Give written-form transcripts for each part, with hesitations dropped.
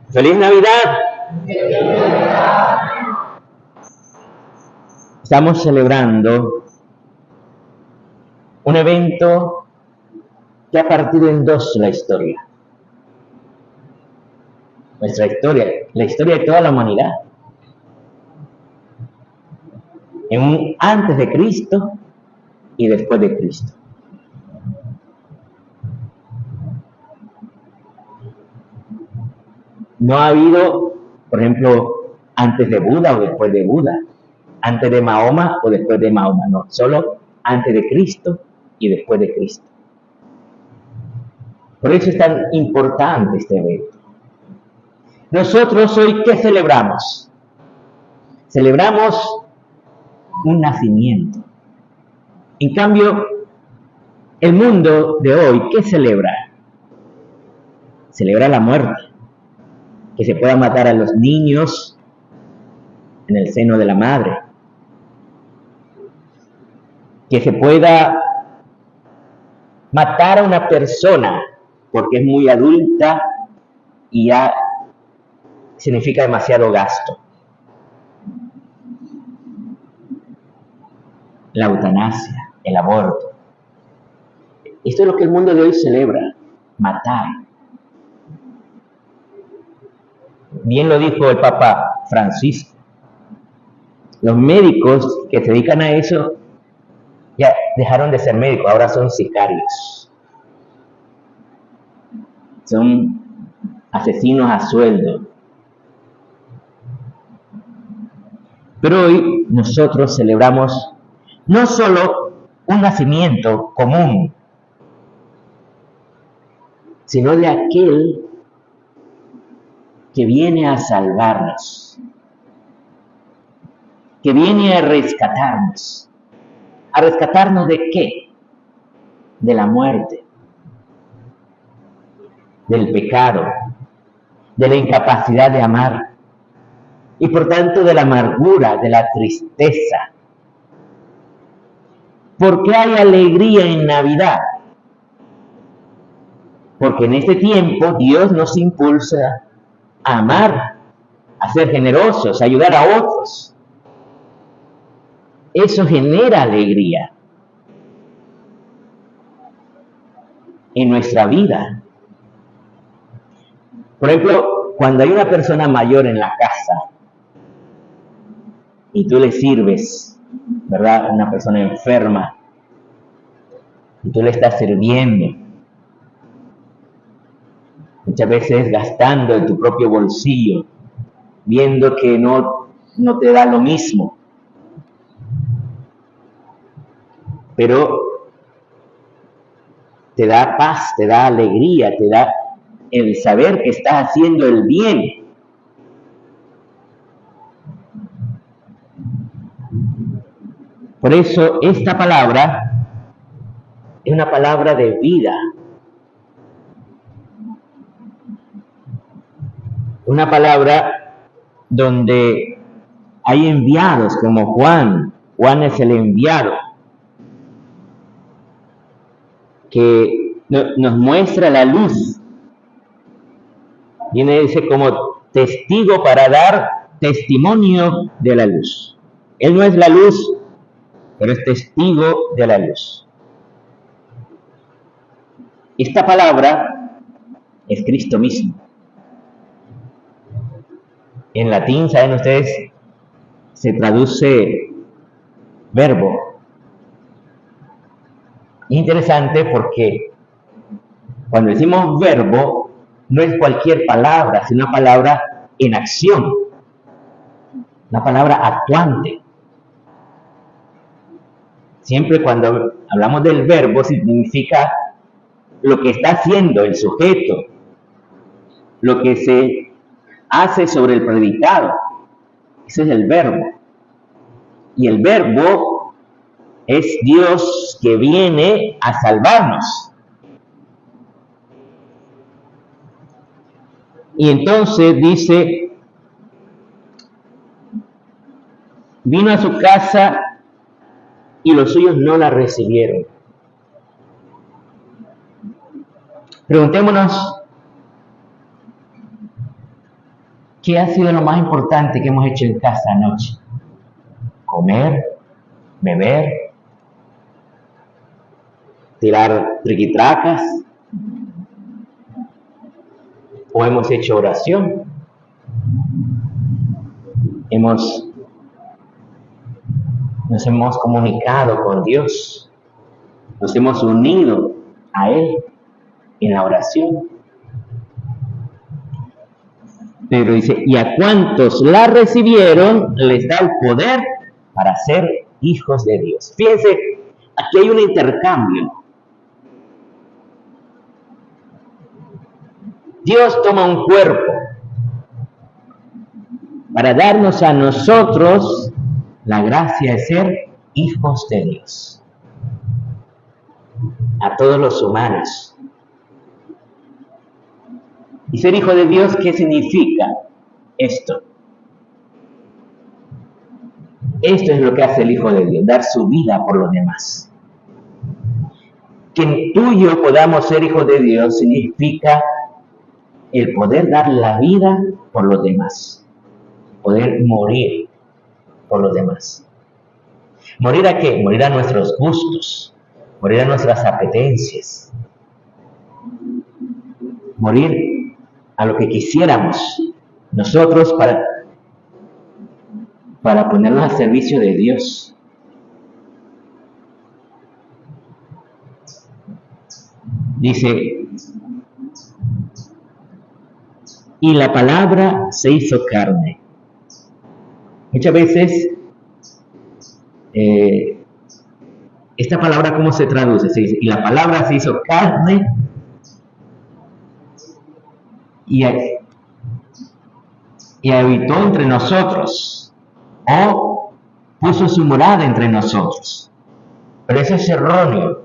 ¡Feliz Navidad! Estamos celebrando un evento que ha partido en dos la historia. Nuestra historia, la historia de toda la humanidad. En un antes de Cristo y después de Cristo. No ha habido, por ejemplo, antes de Buda o después de Buda, antes de Mahoma o después de Mahoma, no, solo antes de Cristo y después de Cristo. Por eso es tan importante este evento. Nosotros hoy, ¿qué celebramos? Celebramos un nacimiento. En cambio, el mundo de hoy, ¿qué celebra? Celebra la muerte. Que se pueda matar a los niños en el seno de la madre. Que se pueda matar a una persona porque es muy adulta y ya significa demasiado gasto. La eutanasia, el aborto. Esto es lo que el mundo de hoy celebra, matar. Bien lo dijo el Papa Francisco. Los médicos que se dedican a eso ya dejaron de ser médicos, ahora son sicarios. Son asesinos a sueldo. Pero hoy nosotros celebramos no solo un nacimiento común, sino de aquel que viene a salvarnos, que viene a rescatarnos. ¿A rescatarnos de qué? De la muerte, del pecado, de la incapacidad de amar y por tanto de la amargura, de la tristeza. ¿Por qué hay alegría en Navidad? Porque en este tiempo Dios nos impulsa a amar, a ser generosos, a ayudar a otros. Eso genera alegría en nuestra vida. Por ejemplo, cuando hay una persona mayor en la casa y tú le sirves, ¿verdad? Una persona enferma y tú le estás sirviendo, muchas veces gastando en tu propio bolsillo, viendo que no te da lo mismo. Pero te da paz, te da alegría, te da el saber que estás haciendo el bien. Por eso esta palabra es una palabra de vida. Una palabra donde hay enviados como Juan. Juan es el enviado que nos muestra la luz. Viene ese como testigo para dar testimonio de la luz. Él no es la luz, pero es testigo de la luz. Esta palabra es Cristo mismo. En latín, ¿saben ustedes? Se traduce verbo. Es interesante porque cuando decimos verbo, no es cualquier palabra, sino una palabra en acción, una palabra actuante. Siempre cuando hablamos del verbo significa lo que está haciendo el sujeto, lo que se hace sobre el predicado. Ese es el verbo. Y el verbo es Dios que viene a salvarnos. Y entonces dice, vino a su casa y los suyos no la recibieron. Preguntémonos, ¿Qué ha sido lo más importante que hemos hecho en casa anoche? Comer, beber, tirar triquitracas, o hemos hecho oración, nos hemos comunicado con Dios, nos hemos unido a Él en la oración. Pero dice, y a cuantos la recibieron, les da el poder para ser hijos de Dios. Fíjense, aquí hay un intercambio. Dios toma un cuerpo para darnos a nosotros la gracia de ser hijos de Dios. A todos los humanos. ¿Y ser hijo de Dios qué significa esto? Esto es lo que hace el Hijo de Dios, dar su vida por los demás. Que tú y yo podamos ser hijos de Dios significa el poder dar la vida por los demás, poder morir por los demás. ¿Morir a qué? Morir a nuestros gustos, morir a nuestras apetencias, morir a lo que quisiéramos nosotros para ponernos al servicio de Dios. Dice, y la palabra se hizo carne. Muchas veces, esta palabra, ¿cómo se traduce? Se dice, y la palabra se hizo carne y habitó entre nosotros, o puso su morada entre nosotros. Pero eso es erróneo.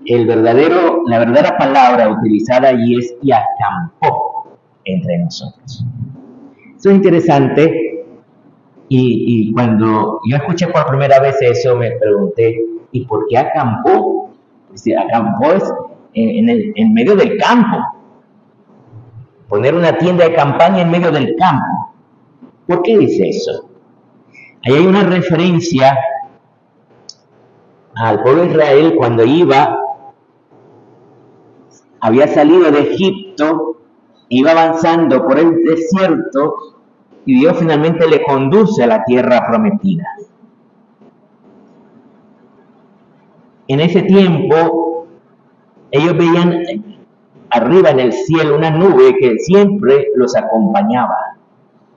La verdadera palabra utilizada allí es y acampó entre nosotros. Eso es interesante, y cuando yo escuché por primera vez eso me pregunté, ¿y por qué acampó? Dice, acampó es en medio del campo. Poner una tienda de campaña en medio del campo. ¿Por qué dice eso? Ahí hay una referencia al pueblo de Israel cuando había salido de Egipto, iba avanzando por el desierto y Dios finalmente le conduce a la tierra prometida. En ese tiempo, ellos veían arriba en el cielo una nube que siempre los acompañaba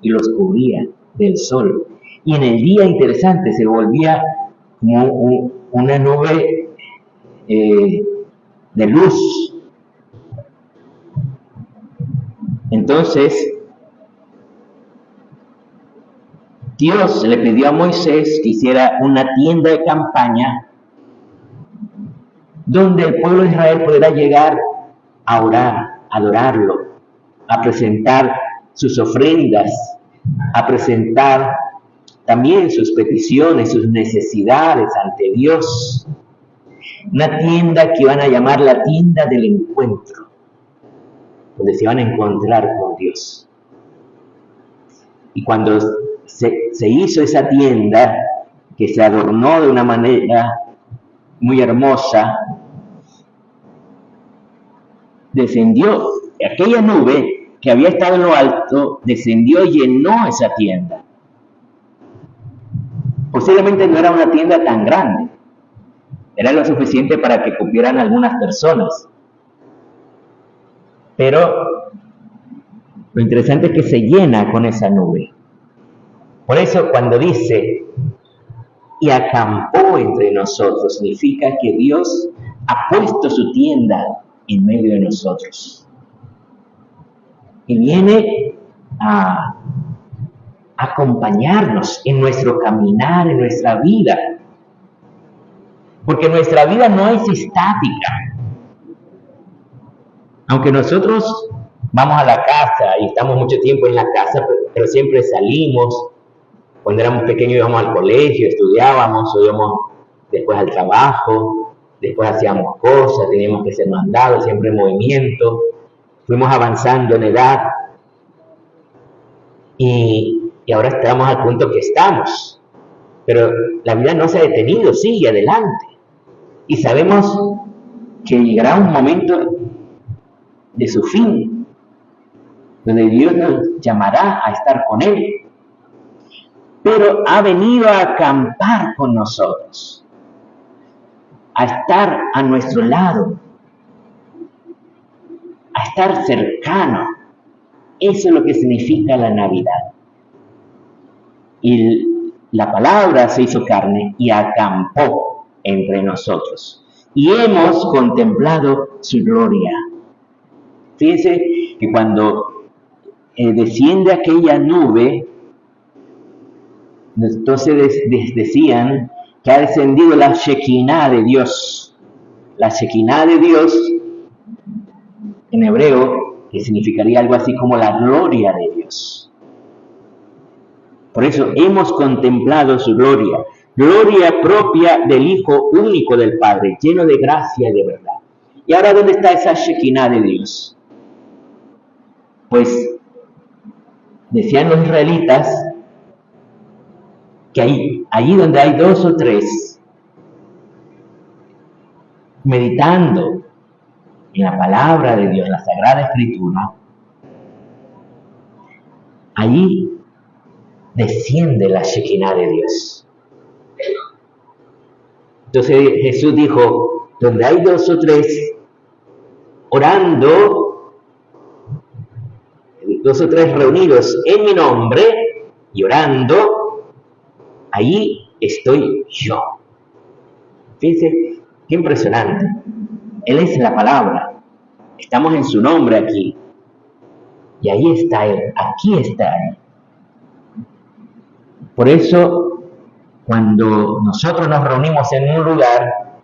y los cubría del sol. Y en el día, interesante, se volvía como una nube de luz. Entonces, Dios le pidió a Moisés que hiciera una tienda de campaña donde el pueblo de Israel pudiera llegar a orar, a adorarlo, a presentar sus ofrendas, a presentar también sus peticiones, sus necesidades ante Dios. Una tienda que iban a llamar la tienda del encuentro, donde se iban a encontrar con Dios. Y cuando se hizo esa tienda, que se adornó de una manera muy hermosa, descendió aquella nube que había estado en lo alto, descendió y llenó esa tienda. Posiblemente no era una tienda tan grande, era lo suficiente para que cupieran algunas personas. Pero lo interesante es que se llena con esa nube. Por eso cuando dice, y acampó entre nosotros, significa que Dios ha puesto su tienda en medio de nosotros. Y viene a acompañarnos en nuestro caminar, en nuestra vida. Porque nuestra vida no es estática. Aunque nosotros vamos a la casa y estamos mucho tiempo en la casa, pero siempre salimos. Cuando éramos pequeños íbamos al colegio, estudiábamos, o íbamos después al trabajo, después hacíamos cosas, teníamos que ser mandados, siempre en movimiento. Fuimos avanzando en edad y ahora estamos al punto que estamos. Pero la vida no se ha detenido, sigue adelante. Y sabemos que llegará un momento de su fin, donde Dios nos llamará a estar con Él. Pero ha venido a acampar con nosotros, a estar a nuestro lado, a estar cercano. Eso es lo que significa la Navidad. Y la palabra se hizo carne y acampó entre nosotros. Y hemos contemplado su gloria. Fíjense que cuando desciende aquella nube, entonces decían que ha descendido la Shekinah de Dios. La Shekinah de Dios, en hebreo, que significaría algo así como la gloria de Dios. Por eso hemos contemplado su gloria, gloria propia del Hijo único del Padre, lleno de gracia y de verdad. ¿Y ahora dónde está esa Shekinah de Dios? Pues decían los israelitas que allí donde hay 2 o 3 meditando en la palabra de Dios, la Sagrada Escritura, allí desciende la Shekinah de Dios. Entonces Jesús dijo, donde hay 2 o 3 orando, 2 o 3 reunidos en mi nombre y orando, ahí estoy yo. Fíjense, qué impresionante. Él es la palabra. Estamos en su nombre aquí. Y ahí está Él, aquí está Él. Por eso, cuando nosotros nos reunimos en un lugar,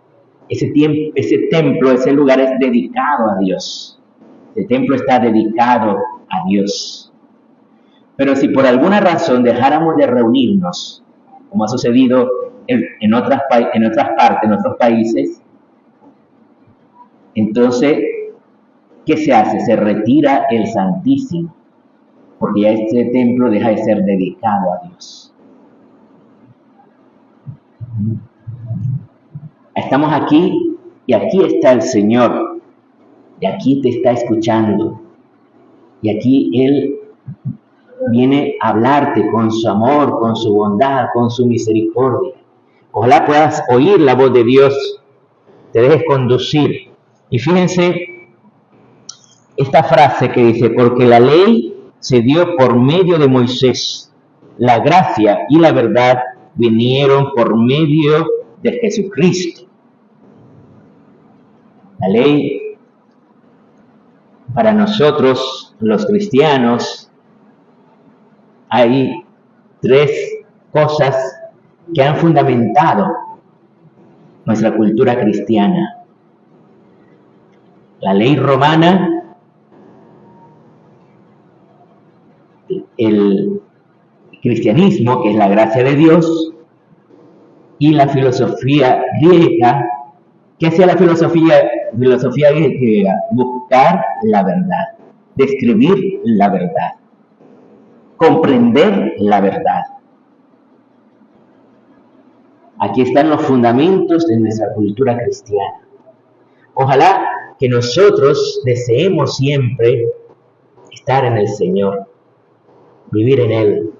ese templo, ese lugar es dedicado a Dios. El templo está dedicado a Dios. Pero si por alguna razón dejáramos de reunirnos, como ha sucedido en otras partes, en otros países, entonces, ¿qué se hace? Se retira el Santísimo, porque ya este templo deja de ser dedicado a Dios. Estamos aquí y aquí está el Señor, y aquí te está escuchando, y aquí Él viene a hablarte con su amor, con su bondad, con su misericordia. Ojalá puedas oír la voz de Dios, te dejes conducir. Y fíjense esta frase que dice, porque la ley se dio por medio de Moisés, la gracia y la verdad vinieron por medio de Jesucristo. La ley para nosotros, los cristianos, hay 3 cosas que han fundamentado nuestra cultura cristiana. La ley romana, el cristianismo, que es la gracia de Dios, y la filosofía griega. ¿Qué hacía la filosofía griega? Buscar la verdad, describir la verdad, comprender la verdad. Aquí están los fundamentos de nuestra cultura cristiana. Ojalá que nosotros deseemos siempre estar en el Señor, vivir en Él,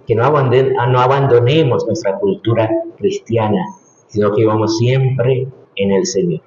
que no abandonemos nuestra cultura cristiana, sino que vivamos siempre en el Señor.